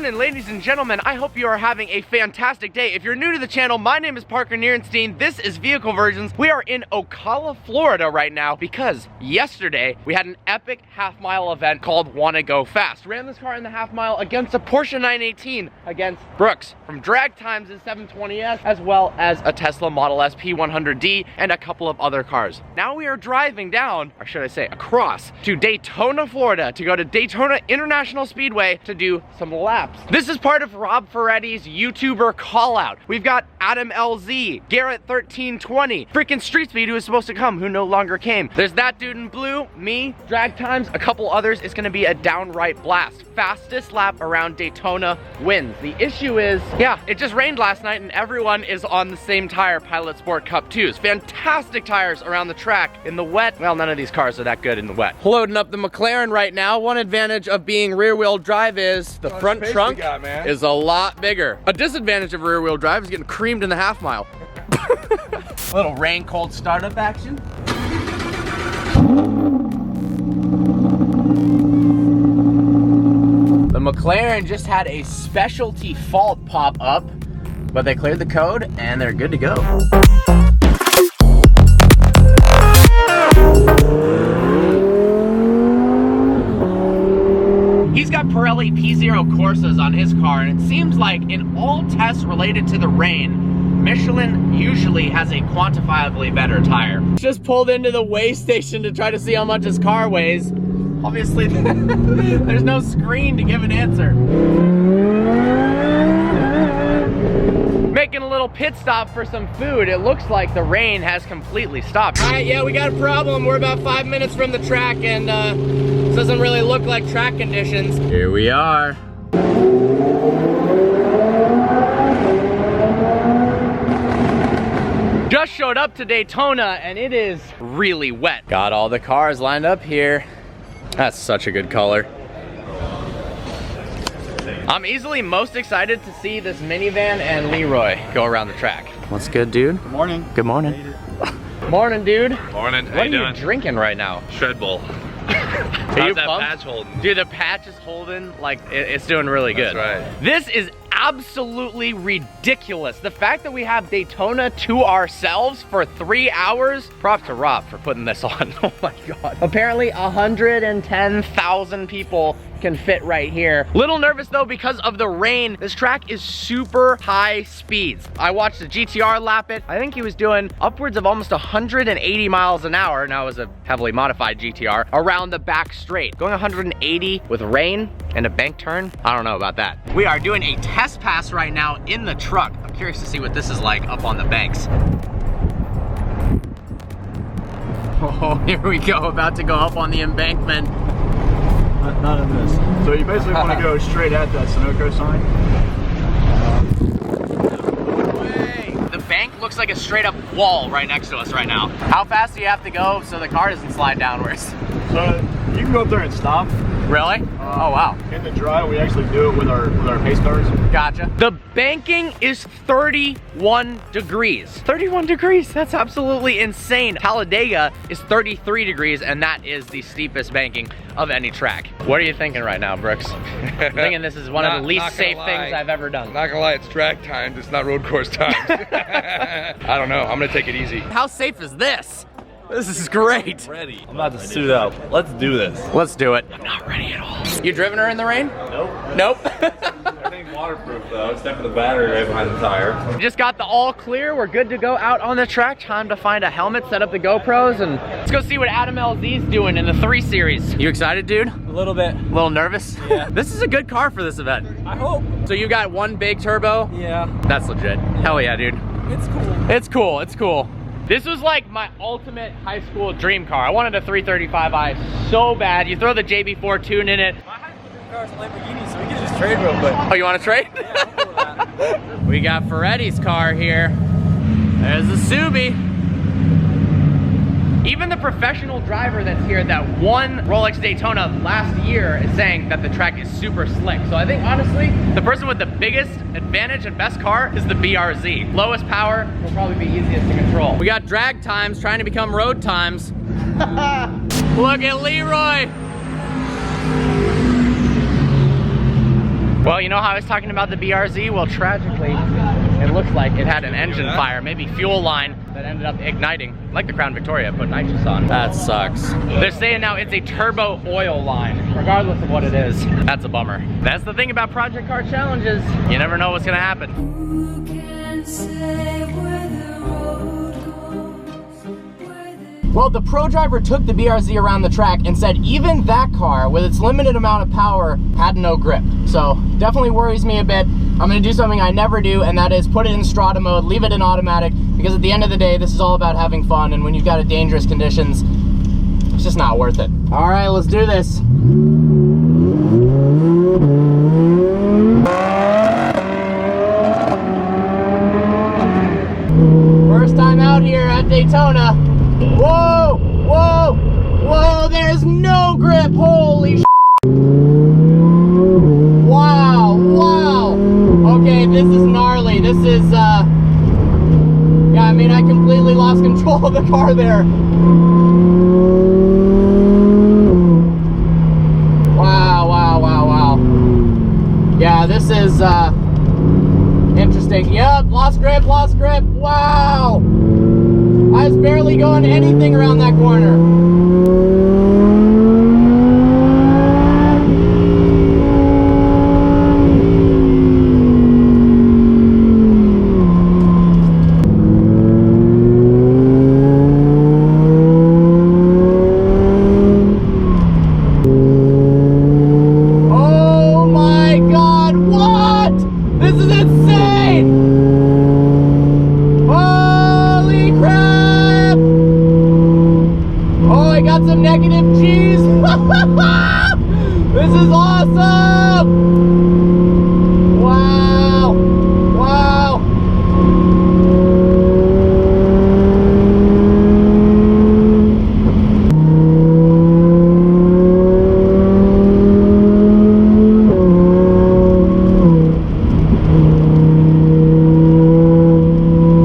morning, ladies and gentlemen. I hope you are having a fantastic day. If you're new to the channel, my name is Parker Nierenstein. This is Vehicle Versions. We are in Ocala, Florida right now because yesterday we had an epic half-mile event called Wanna Go Fast. Ran this car in the half mile against a Porsche 918 against Brooks from Drag Times' 720S, as well as a Tesla Model S P100D and a couple of other cars. Now we are driving down, or should I say across, to Daytona, Florida to go to Daytona International Speedway to do some laps. This is part of Rob Ferretti's YouTuber call out. We've got Adam LZ, Garrett 1320, freaking Street Speed, who was supposed to come, who no longer came. There's that dude in blue, me, Drag Times, a couple others. It's gonna be a downright blast. Fastest lap around Daytona wins. The issue is, yeah, it just rained last night and everyone is on the same tire, Pilot Sport Cup 2s. Fantastic tires around the track. In the wet, well, none of these cars are that good in the wet. Loading up the McLaren right now. One advantage of being rear-wheel drive is the front trunk is a lot bigger. A disadvantage of rear-wheel drive is getting creamed in the half mile. Little rain cold startup action. The McLaren just had a specialty fault pop up, but they cleared the code and they're good to go. He's got Pirelli P0 Corsas on his car, and it seems like in all tests related to the rain, Michelin usually has a quantifiably better tire. Just pulled into the weigh station to try to see how much his car weighs. Obviously, there's no screen to give an answer. Making a little pit stop for some food. It looks like the rain has completely stopped. All right, yeah, we got a problem. We're about 5 minutes from the track, and this doesn't really look like track conditions. Here we are. Just showed up to Daytona, and it is really wet. Got all the cars lined up here. That's such a good color. I'm easily most excited to see this minivan and Leroy go around the track. What's good, dude? Good morning. Good morning. Morning, dude. Morning. What are you drinking right now? Shred Bull. How's that patch holding? Dude, the patch is holding like it's doing really good. That's right. This is absolutely ridiculous. The fact that we have Daytona to ourselves for 3 hours. Props to Rob for putting this on. Oh my God. Apparently 110,000 people can fit right here. Little nervous though because of the rain. This track is super high speeds. I watched the GTR lap it. I think he was doing upwards of almost 180 miles an hour. Now it was a heavily modified GTR around the back straight. Going 180 with rain and a bank turn. I don't know about that. We are doing a test pass right now in the truck. I'm curious to see what this is like up on the banks. Oh, here we go. About to go up on the embankment. Not in this. So you basically want to go straight at that Sunoco sign. The bank looks like a straight up wall right next to us right now. How fast do you have to go so the car doesn't slide downwards? So you can go up there and stop. Really? Oh wow. In the dry, we actually do it with our pace cars. Gotcha. The banking is 31 degrees. 31 degrees, that's absolutely insane. Talladega is 33 degrees, and that is the steepest banking of any track. What are you thinking right now, Brooks? I'm thinking this is one of the least safe things I've ever done. I'm not gonna lie, it's track times, it's not road course times. I don't know, I'm gonna take it easy. How safe is this? This is great. Ready. I'm about to suit up. Let's do this. Let's do it. I'm not ready at all. You driven her in the rain? Nope. Nope. Everything's waterproof though, except for the battery right behind the tire. Just got the all clear. We're good to go out on the track. Time to find a helmet, set up the GoPros, and let's go see what Adam LZ's doing in the 3 Series. You excited, dude? A little bit. A little nervous? Yeah. This is a good car for this event. I hope. So you got one big turbo? Yeah. That's legit. Hell yeah, dude. It's cool. It's cool, it's cool. This was like my ultimate high school dream car. I wanted a 335i so bad. You throw the JB4 tune in it. My high school dream car is a Lamborghini, so we can just trade real quick. Oh, you want to trade? Yeah, I'm cool with that. We got Ferretti's car here. There's the Subi. Even the professional driver that's here that won Rolex Daytona last year is saying that the track is super slick. So I think honestly, the person with the biggest advantage and best car is the BRZ. Lowest power will probably be easiest to control. We got drag times trying to become road times. Look at Leroy. Well, you know how I was talking about the BRZ? Well, tragically, it looks like it had an engine fire, maybe fuel line that ended up igniting, like the Crown Victoria, put nitrous on. That sucks. They're saying now it's a turbo oil line, regardless of what it is. That's a bummer. That's the thing about Project Car Challenges. You never know what's gonna happen. Who can say where the road goes? Well, the pro driver took the BRZ around the track and said even that car, with its limited amount of power, had no grip. So definitely worries me a bit. I'm gonna do something I never do, and that is put it in strata mode, leave it in automatic, because at the end of the day, this is all about having fun, and when you've got dangerous conditions, it's just not worth it. All right, let's do this. First time out here at Daytona. Whoa, whoa, whoa, there's no grip, holy sh**. Wow, wow. Okay, this is gnarly. This is, yeah, I mean, I completely lost control of the car there. Wow, wow, wow, wow. Yeah, this is, interesting. Yep, lost grip, wow. I was barely going anything around that corner. Oh my God, what? This is insane! Holy crap! Oh, I got some negative G's. This is awesome! Wow! Wow!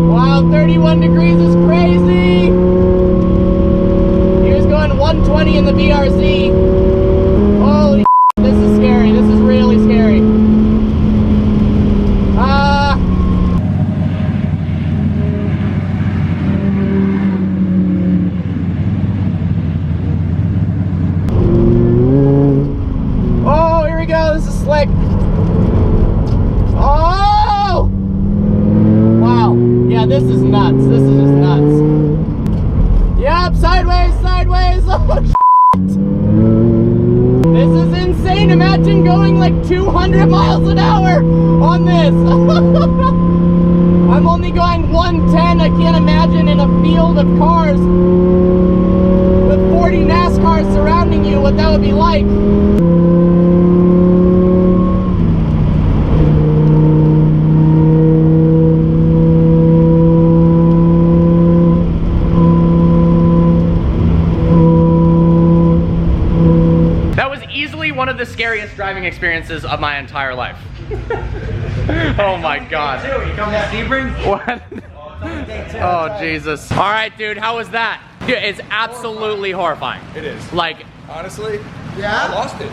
Wow, 31 degrees is crazy! He was going 120 in the BRZ. Holy this is scary. This is really scary. Oh, here we go. This is slick. Oh! Wow. Yeah, this is nuts. This is just nuts. Yep, sideways, sideways. Oh, this is insane. Imagine going like 200 miles an hour on this. I'm only going 110. I can't imagine in a field of cars with 40 NASCARs surrounding you what that would be like. That was easily one of the scariest driving experiences of my entire life. Oh my God. You come to Sebring? What? Oh Jesus. All right, dude, how was that? Dude, it's absolutely horrifying. It is. Like, Honestly, Yeah? I lost it.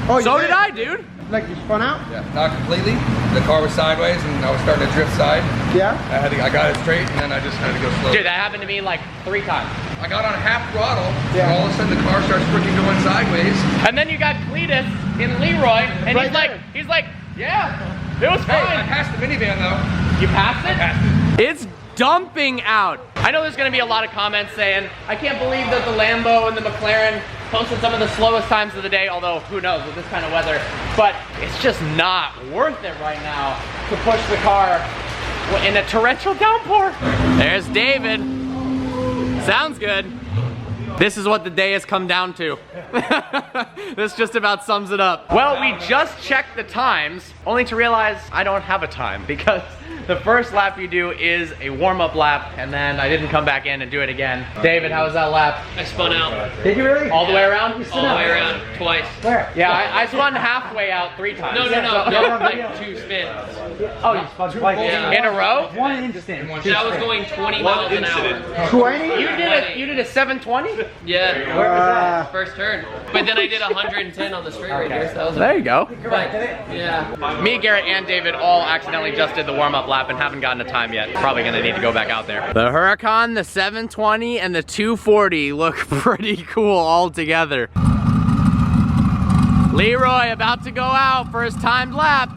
Oh, you so did? did I, dude. Like you spun out? Yeah, not completely. The car was sideways and I was starting to drift side. Yeah? I got it straight and then I just had to go slow. Dude, that happened to me like 3 times. I got on half throttle Yeah. and all of a sudden the car starts freaking going sideways. And then you got Cletus in Leroy, and Right there. he's like, yeah, it was Hey, I fine. passed the minivan though. You passed it? Passed it. It's dumping out. I know there's gonna be a lot of comments saying, I can't believe that the Lambo and the McLaren posted some of the slowest times of the day, although who knows with this kind of weather. But it's just not worth it right now to push the car in a torrential downpour. There's David. Sounds good. This is what the day has come down to. This just about sums it up. Well, we just checked the times, only to realize I don't have a time because The first lap you do is a warm-up lap, and then I didn't come back in and do it again. David, how was that lap? I spun out. Did you really? All the way around? All the way around, twice. Where? Yeah, I spun halfway out 3 times. No, like 2 spins. Oh, you spun twice in a row? One instant. I was going 20 miles an hour. 20? You did a 720? Yeah, first turn. But then I did 110 on the straight right here, so that was There you go. But, yeah. Me, Garrett, and David all accidentally just did the warm-up lap and haven't gotten a time yet. Probably gonna need to go back out there. The Huracan, the 720, and the 240 look pretty cool all together. Leroy about to go out for his timed lap.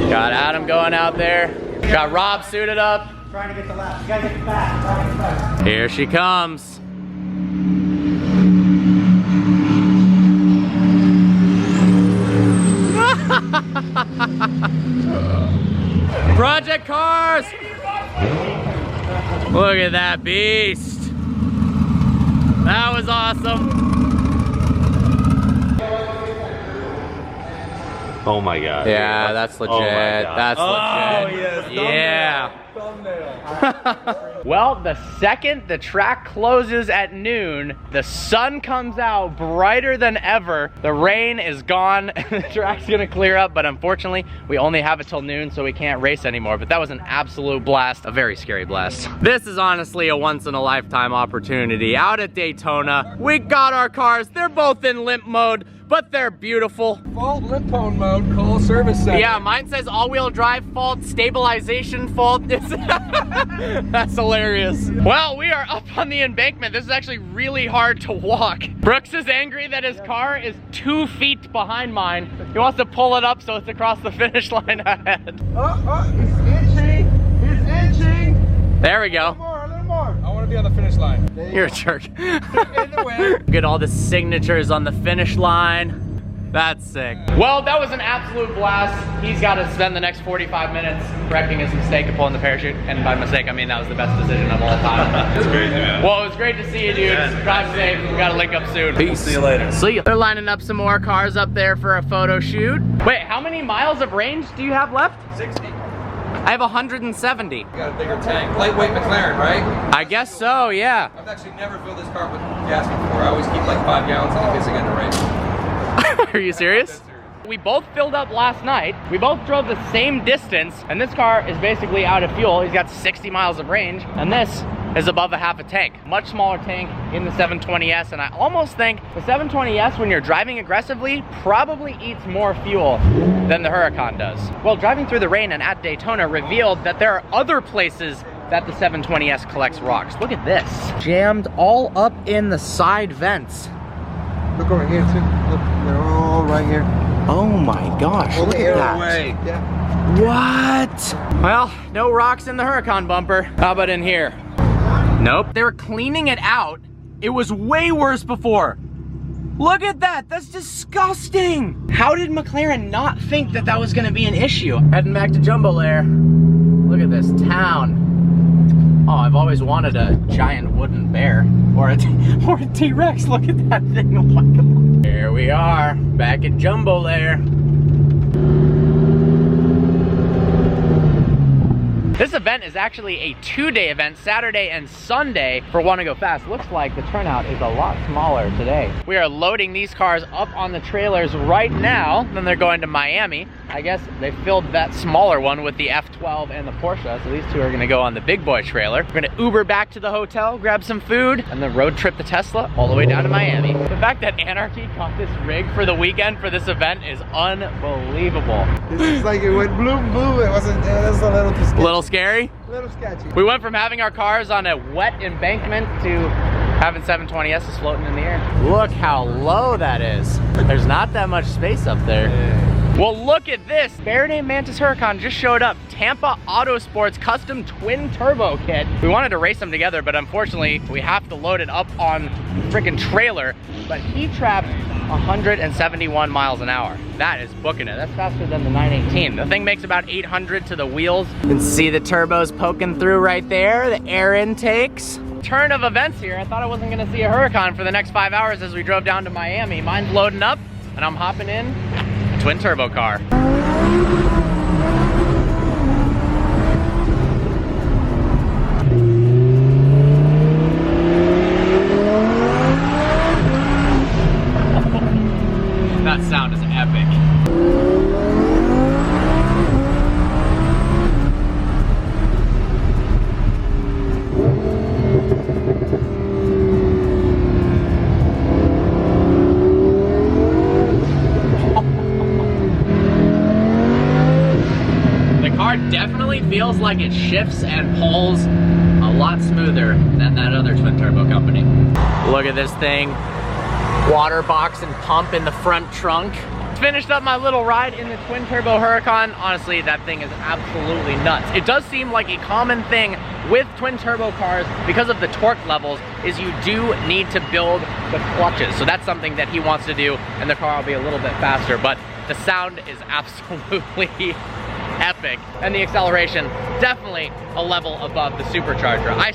Got Adam going out there. Got Rob suited up. Trying to get the lap. You gotta get back. Here she comes. Project Cars! Look at that beast. That was awesome. Oh my god. Yeah, that's legit. Oh my God. That's legit. yes. Yeah. Well, the second the track closes at noon, the sun comes out brighter than ever. The rain is gone. The track's gonna clear up, but unfortunately, we only have it till noon, so we can't race anymore. But that was an absolute blast, a very scary blast. This is honestly a once-in-a-lifetime opportunity. Out at Daytona, we got our cars. They're both in limp mode, but they're beautiful. Fault limp phone mode, call service center. Yeah, mine says all-wheel drive fault, stabilization fault. That's hilarious. Well, we are up on the embankment. This is actually really hard to walk. Brooks is angry that his car is 2 feet behind mine. He wants to pull it up so it's across the finish line ahead. He's inching. He's inching. There we go. A little more. I want to be on the finish line. You're a jerk. In the way. Get all the signatures on the finish line. That's sick. Well, that was an absolute blast. He's got to spend the next 45 minutes correcting his mistake of pulling the parachute. And by mistake, I mean that was the best decision of all time. It's crazy, man. Well, it was great to see you, dude. Drive safe. We got to link up soon. Peace. See you later. See you. They're lining up some more cars up there for a photo shoot. Wait, how many miles of range do you have left? 60. I have 170. You got a bigger tank. Lightweight McLaren, right? I guess so, yeah. I've actually never filled this car with gas before. I always keep like 5 gallons in case I get in a race. Are you serious? We both filled up last night. We both drove the same distance, and this car is basically out of fuel. He's got 60 miles of range, and this is above a half a tank. Much smaller tank in the 720S, and I almost think the 720S, when you're driving aggressively, probably eats more fuel than the Huracan does. Well, driving through the rain and at Daytona revealed that there are other places that the 720S collects rocks. Look at this. Jammed all up in the side vents. Look over here too. Look, they're all right here. Oh my gosh, look at that. Yeah. What? Well, no rocks in the Huracan bumper. How about in here? Nope. They were cleaning it out. It was way worse before. Look at that. That's disgusting. How did McLaren not think that that was going to be an issue? Heading back to Jumbo Lair. Look at this town. Oh, I've always wanted a giant wooden bear or a T-Rex. Look at that thing. Oh my God. Here we are, back at Jumbo Lair. This event is actually a 2-day event, Saturday and Sunday for Wanna Go Fast. Looks like the turnout is a lot smaller today. We are loading these cars up on the trailers right now, then they're going to Miami. I guess they filled that smaller one with the F12 and the Porsche, so these two are gonna go on the big boy trailer. We're gonna Uber back to the hotel, grab some food, and then road trip the Tesla all the way down to Miami. The fact that Anarchy got this rig for the weekend for this event is unbelievable. This is like it went bloom boom. It was a little too sketchy. A little scary? A little sketchy. We went from having our cars on a wet embankment to having 720Ss floating in the air. Look how low that is. There's not that much space up there. Well, look at this. Faraday Mantis Huracan just showed up. Tampa Autosports custom twin turbo kit. We wanted to race them together, but unfortunately, we have to load it up on the freaking trailer. But he trapped 171 miles an hour. That is booking it. That's faster than the 918. The thing makes about 800 to the wheels. You can see the turbos poking through right there, the air intakes. Turn of events here. I thought I wasn't gonna see a Huracan for the next 5 hours as we drove down to Miami. Mine's loading up, and I'm hopping in to twin turbo car. That sound is epic. Definitely feels like it shifts and pulls a lot smoother than that other twin turbo company. Look at this thing. Water box and pump in the front trunk. Finished up my little ride in the twin turbo Huracan. Honestly, that thing is absolutely nuts. It does seem like a common thing with twin turbo cars because of the torque levels is you do need to build the clutches. So that's something that he wants to do, and the car will be a little bit faster, but the sound is absolutely epic, and the acceleration definitely a level above the supercharger. I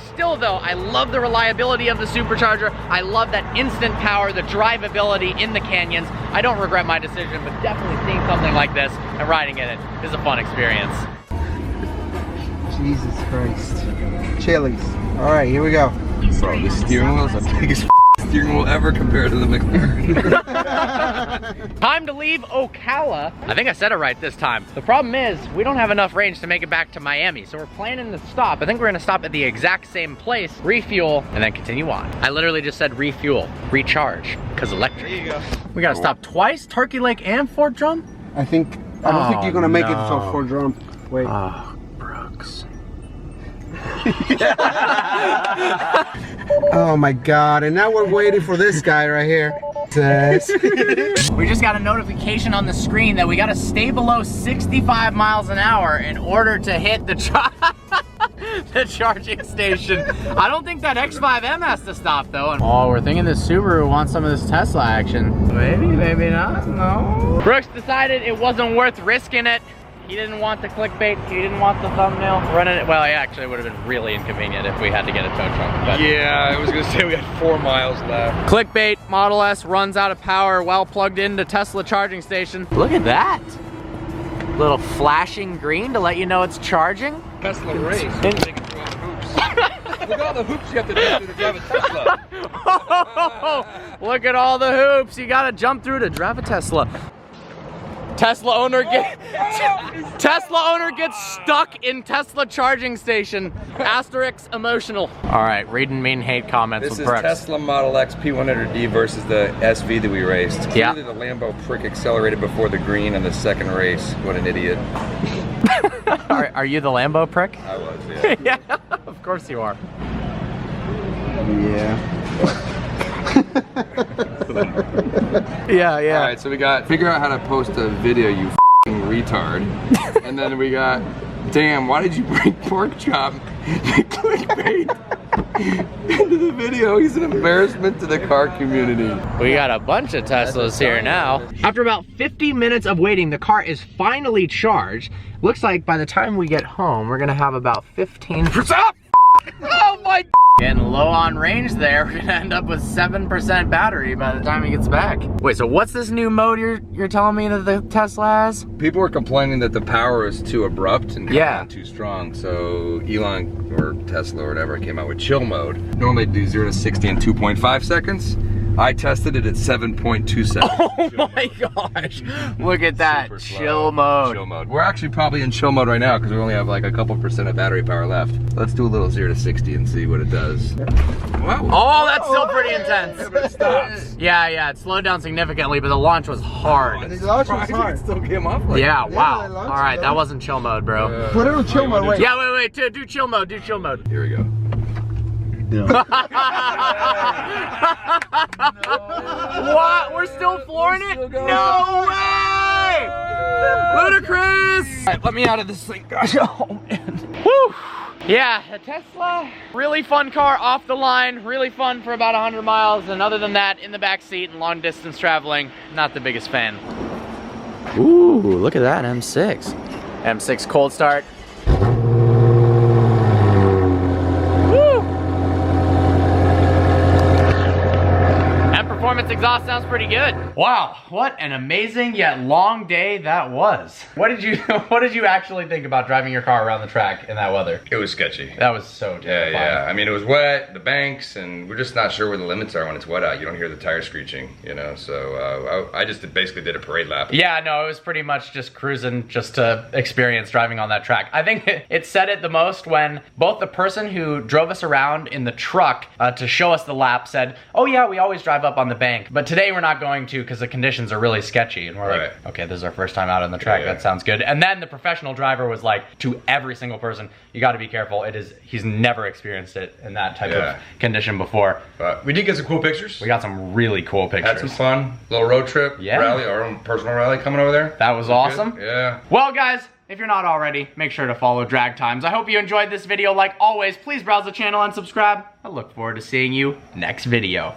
love the reliability of the supercharger. I love that instant power, the drivability in the canyons. I don't regret my decision, but definitely seeing something like this and riding in it is a fun experience. Jesus Christ. Chili's. All right, here we go. Bro, the steering wheel is the biggest steering wheel ever compared to the McLaren. Time to leave Ocala. I think I said it right this time. The problem is we don't have enough range to make it back to Miami, so we're planning to stop. I think we're gonna stop at the exact same place, refuel, and then continue on. I literally just said refuel, recharge, because electric. There you go. We gotta stop twice, Turkey Lake and Fort Drum? I don't think you're gonna make it to Fort Drum. Wait. Oh, Brooks. Oh my God, and now we're waiting for this guy right here. We just got a notification on the screen that we gotta stay below 65 miles an hour in order to hit the charging station. I don't think that X5M has to stop though. Oh, we're thinking this Subaru wants some of this Tesla action. Maybe, maybe not, no. Brooks decided it wasn't worth risking it. He didn't want the clickbait, he didn't want the thumbnail. Running it, well, actually it would have been really inconvenient if we had to get a tow truck. But Yeah, I was gonna say we had 4 miles left. Clickbait, Model S runs out of power while plugged into Tesla charging station. Look at that. Little flashing green to let you know it's charging. Tesla race. They can throw all the hoops. Look at all the hoops you have to jump through to drive a Tesla. Look at all the hoops you gotta jump through to drive a Tesla. Tesla owner gets stuck in Tesla charging station. Asterisk emotional. All right, reading mean hate comments This with is Brooks. Tesla Model X P100D versus the SV that we raced. Yeah. Clearly the Lambo prick accelerated before the green in the second race. What an idiot. Are you the Lambo prick? I was, yeah. Yeah, of course you are. Yeah. Yeah. All right, so we got figure out how to post a video, you f***ing retard. And then we got, damn, why did you bring pork chop clickbait into the video? He's an embarrassment to the car community. We got a bunch of Teslas here now. After about 50 minutes of waiting, the car is finally charged. Looks like by the time we get home, we're gonna have about 15%. Oh my! Getting low on range there. We're gonna end up with 7% battery by the time he gets back. Wait, so what's this new mode you're telling me that the Tesla has? People were complaining that the power is too abrupt and Yeah. too strong, so Elon or Tesla or whatever came out with chill mode. Normally do 0 to 60 in 2.5 seconds. I tested it at 7.2 seconds. Oh my gosh! Look at that, Super slow. chill mode. Chill mode. We're actually probably in chill mode right now because we only have like a couple % of battery power left. Let's do a little 0 to 60 and see what it does. Wow. Oh, that's still pretty intense. But it stops. Yeah, it slowed down significantly, but the launch was hard. The launch was Surprising hard. it still came off like Yeah, the wow. launch All right, was- that wasn't chill mode, bro. Put it on chill mode, wait. Yeah, wait, do chill mode, do chill mode. Here we go. What? We're still flooring it? No way! Ludicrous! All right, let me out of this thing, gosh. Oh, man. Woo! Yeah, a Tesla, really fun car off the line, really fun for about 100 miles, and other than that, in the back seat and long distance traveling, not the biggest fan. Ooh, look at that, M6. M6 cold start. Performance exhaust sounds pretty good. Wow, what an amazing yet long day that was. What did you actually think about driving your car around the track in that weather? It was sketchy. That was so terrifying. Yeah. I mean, it was wet, the banks, and we're just not sure where the limits are when it's wet out. You don't hear the tires screeching, you know, so I just basically did a parade lap. Yeah, no, it was pretty much just cruising just to experience driving on that track. I think it said it the most when both the person who drove us around in the truck to show us the lap said, oh yeah, we always drive up on the bank, but today we're not going to because the conditions are really sketchy. And we're like, okay, this is our first time out on the track. That sounds good. And then the professional driver was like to every single person, you got to be careful. He's never experienced it in that type of condition before. But we did get some cool pictures. We got some really cool pictures. Had some fun. Little road trip, rally, our own personal rally coming over there. That was awesome. Good. Yeah. Well, guys, if you're not already, make sure to follow Drag Times. I hope you enjoyed this video. Like always, please browse the channel and subscribe. I look forward to seeing you next video.